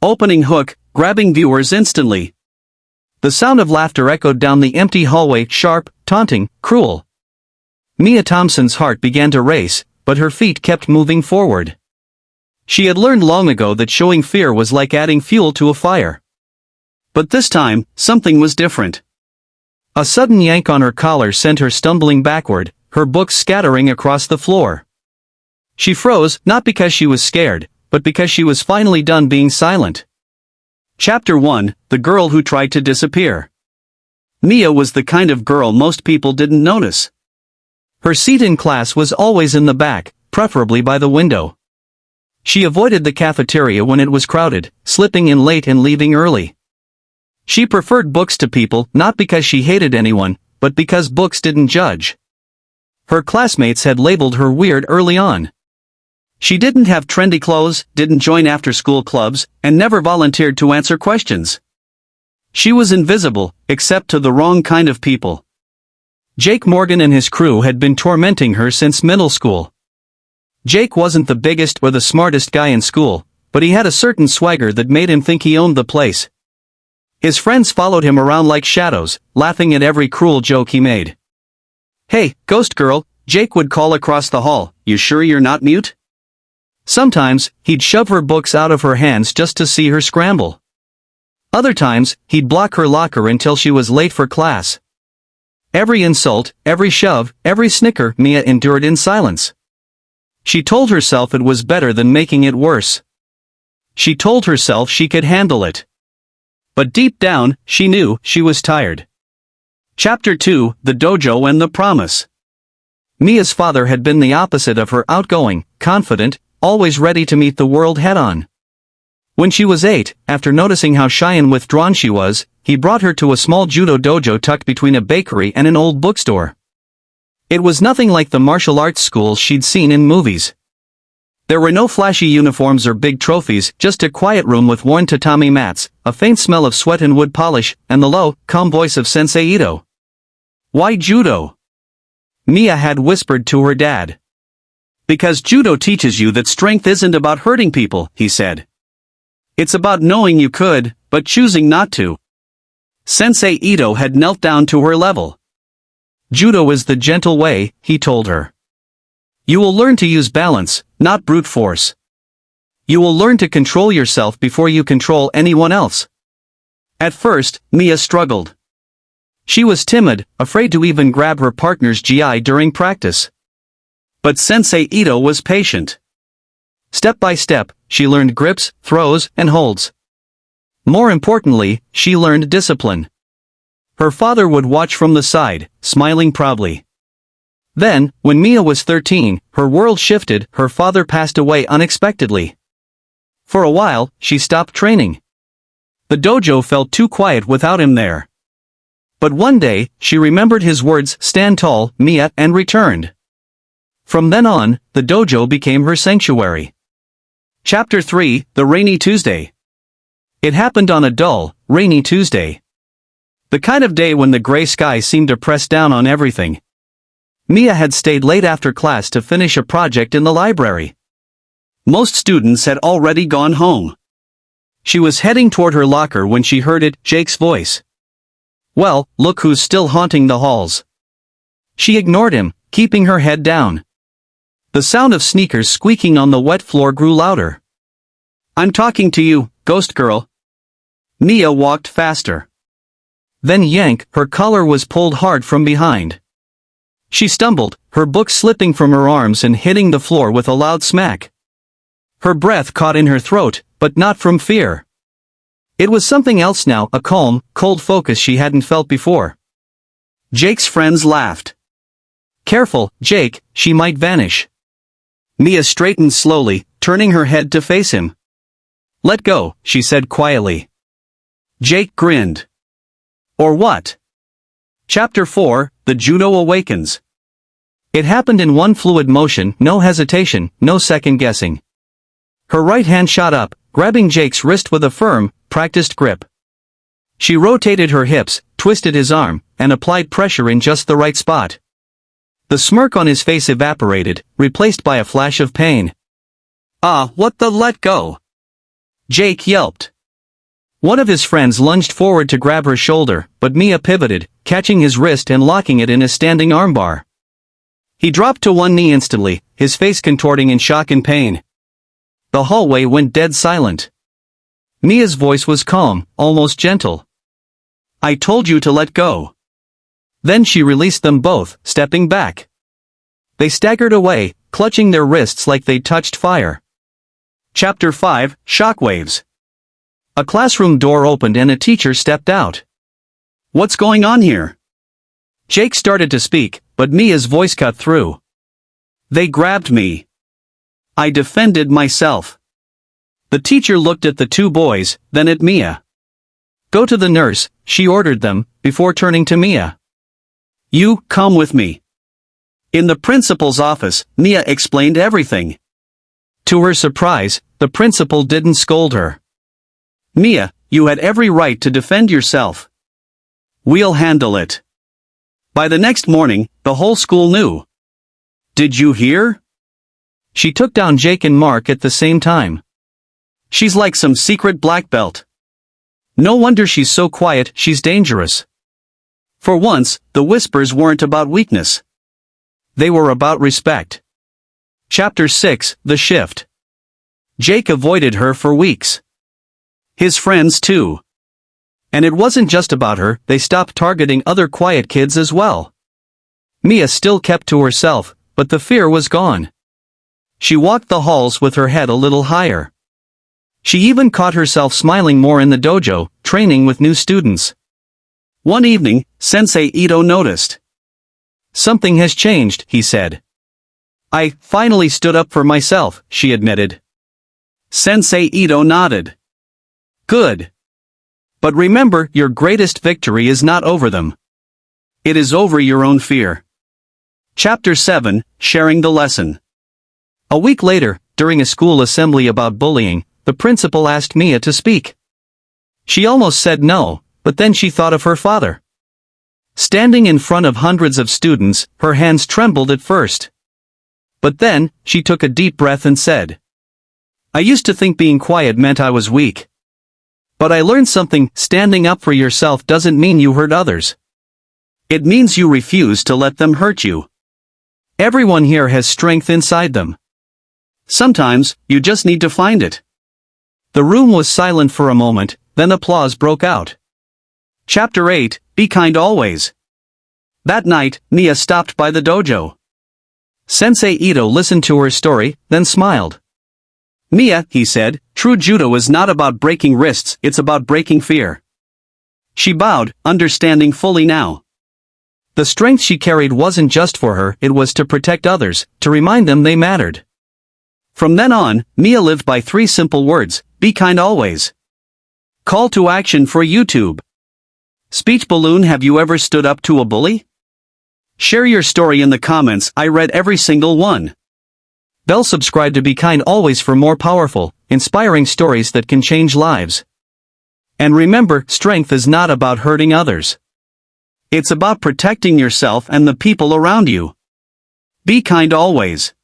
opening hook, grabbing viewers instantly. The sound of laughter echoed down the empty hallway, sharp, taunting, cruel. Mia Thompson's heart began to race, but her feet kept moving forward. She had learned long ago that showing fear was like adding fuel to a fire. But this time, something was different. A sudden yank on her collar sent her stumbling backward, her books scattering across the floor. She froze, not because she was scared, but because she was finally done being silent. Chapter 1: The Girl Who Tried to Disappear. Mia was the kind of girl most people didn't notice. Her seat in class was always in the back, preferably by the window. She avoided the cafeteria when it was crowded, slipping in late and leaving early. She preferred books to people, not because she hated anyone, but because books didn't judge. Her classmates had labeled her weird early on. She didn't have trendy clothes, didn't join after-school clubs, and never volunteered to answer questions. She was invisible, except to the wrong kind of people. Jake Morgan and his crew had been tormenting her since middle school. Jake wasn't the biggest or the smartest guy in school, but he had a certain swagger that made him think he owned the place. His friends followed him around like shadows, laughing at every cruel joke he made. "Hey, ghost girl," Jake would call across the hall, "you sure you're not mute?" Sometimes, he'd shove her books out of her hands just to see her scramble. Other times, he'd block her locker until she was late for class. Every insult, every shove, every snicker Mia endured in silence. She told herself it was better than making it worse. She told herself she could handle it. But deep down, she knew she was tired. Chapter 2: The Dojo and the Promise. Mia's father had been the opposite of her, outgoing, confident, always ready to meet the world head-on. When she was 8, after noticing how shy and withdrawn she was, he brought her to a small judo dojo tucked between a bakery and an old bookstore. It was nothing like the martial arts schools she'd seen in movies. There were no flashy uniforms or big trophies, just a quiet room with worn tatami mats, a faint smell of sweat and wood polish, and the low, calm voice of Sensei Ito. "Why judo?" Mia had whispered to her dad. "Because judo teaches you that strength isn't about hurting people," he said. "It's about knowing you could, but choosing not to." Sensei Ito had knelt down to her level. "Judo is the gentle way," he told her. "You will learn to use balance, not brute force. You will learn to control yourself before you control anyone else." At first, Mia struggled. She was timid, afraid to even grab her partner's GI during practice. But Sensei Ito was patient. Step by step, she learned grips, throws, and holds. More importantly, she learned discipline. Her father would watch from the side, smiling proudly. Then, when Mia was 13, her world shifted. Her father passed away unexpectedly. For a while, she stopped training. The dojo felt too quiet without him there. But one day, she remembered his words, "Stand tall, Mia," and returned. From then on, the dojo became her sanctuary. Chapter 3: The Rainy Tuesday. It happened on a dull, rainy Tuesday. The kind of day when the gray sky seemed to press down on everything. Mia had stayed late after class to finish a project in the library. Most students had already gone home. She was heading toward her locker when she heard Jake's voice. "Well, look who's still haunting the halls." She ignored him, keeping her head down. The sound of sneakers squeaking on the wet floor grew louder. "I'm talking to you, ghost girl." Mia walked faster. Then yank, her collar was pulled hard from behind. She stumbled, her book slipping from her arms and hitting the floor with a loud smack. Her breath caught in her throat, but not from fear. It was something else now, a calm, cold focus she hadn't felt before. Jake's friends laughed. "Careful, Jake, she might vanish." Mia straightened slowly, turning her head to face him. "Let go," she said quietly. Jake grinned. "Or what?" Chapter 4: The Judo Awakens. It happened in one fluid motion, no hesitation, no second guessing. Her right hand shot up, grabbing Jake's wrist with a firm, practiced grip. She rotated her hips, twisted his arm, and applied pressure in just the right spot. The smirk on his face evaporated, replaced by a flash of pain. "Ah, what the let go!" Jake yelped. One of his friends lunged forward to grab her shoulder, but Mia pivoted, catching his wrist and locking it in a standing armbar. He dropped to one knee instantly, his face contorting in shock and pain. The hallway went dead silent. Mia's voice was calm, almost gentle. "I told you to let go." Then she released them both, stepping back. They staggered away, clutching their wrists like they'd touched fire. Chapter 5, Shockwaves. A classroom door opened and a teacher stepped out. "What's going on here?" Jake started to speak, but Mia's voice cut through. "They grabbed me. I defended myself." The teacher looked at the two boys, then at Mia. "Go to the nurse," she ordered them, before turning to Mia. "You, come with me." In the principal's office, Mia explained everything. To her surprise, the principal didn't scold her. "Mia, you had every right to defend yourself. We'll handle it." By the next morning, the whole school knew. "Did you hear?" She took down Jake and Mark at the same time. "She's like some secret black belt. No wonder she's so quiet, she's dangerous." For once, the whispers weren't about weakness. They were about respect. Chapter 6, The Shift. Jake avoided her for weeks. His friends too. And it wasn't just about her, they stopped targeting other quiet kids as well. Mia still kept to herself, but the fear was gone. She walked the halls with her head a little higher. She even caught herself smiling more in the dojo, training with new students. One evening, Sensei Ito noticed. "Something has changed," he said. "I finally stood up for myself," she admitted. Sensei Ito nodded. "Good. But remember, your greatest victory is not over them. It is over your own fear." Chapter 7, Sharing the Lesson. A week later, during a school assembly about bullying, the principal asked Mia to speak. She almost said no, but then she thought of her father. Standing in front of hundreds of students, her hands trembled at first. But then, she took a deep breath and said, "I used to think being quiet meant I was weak. But I learned something: standing up for yourself doesn't mean you hurt others. It means you refuse to let them hurt you. Everyone here has strength inside them. Sometimes, you just need to find it." The room was silent for a moment, then applause broke out. Chapter 8, Be Kind Always. That night, Mia stopped by the dojo. Sensei Ito listened to her story, then smiled. "Mia," he said, "true judo is not about breaking wrists, it's about breaking fear." She bowed, understanding fully now. The strength she carried wasn't just for her, it was to protect others, to remind them they mattered. From then on, Mia lived by 3 simple words: be kind always. Call to action for YouTube. Speech balloon: have you ever stood up to a bully? Share your story in the comments, I read every single one. Bell subscribe to Be Kind Always for more powerful, inspiring stories that can change lives. And remember, strength is not about hurting others. It's about protecting yourself and the people around you. Be kind always.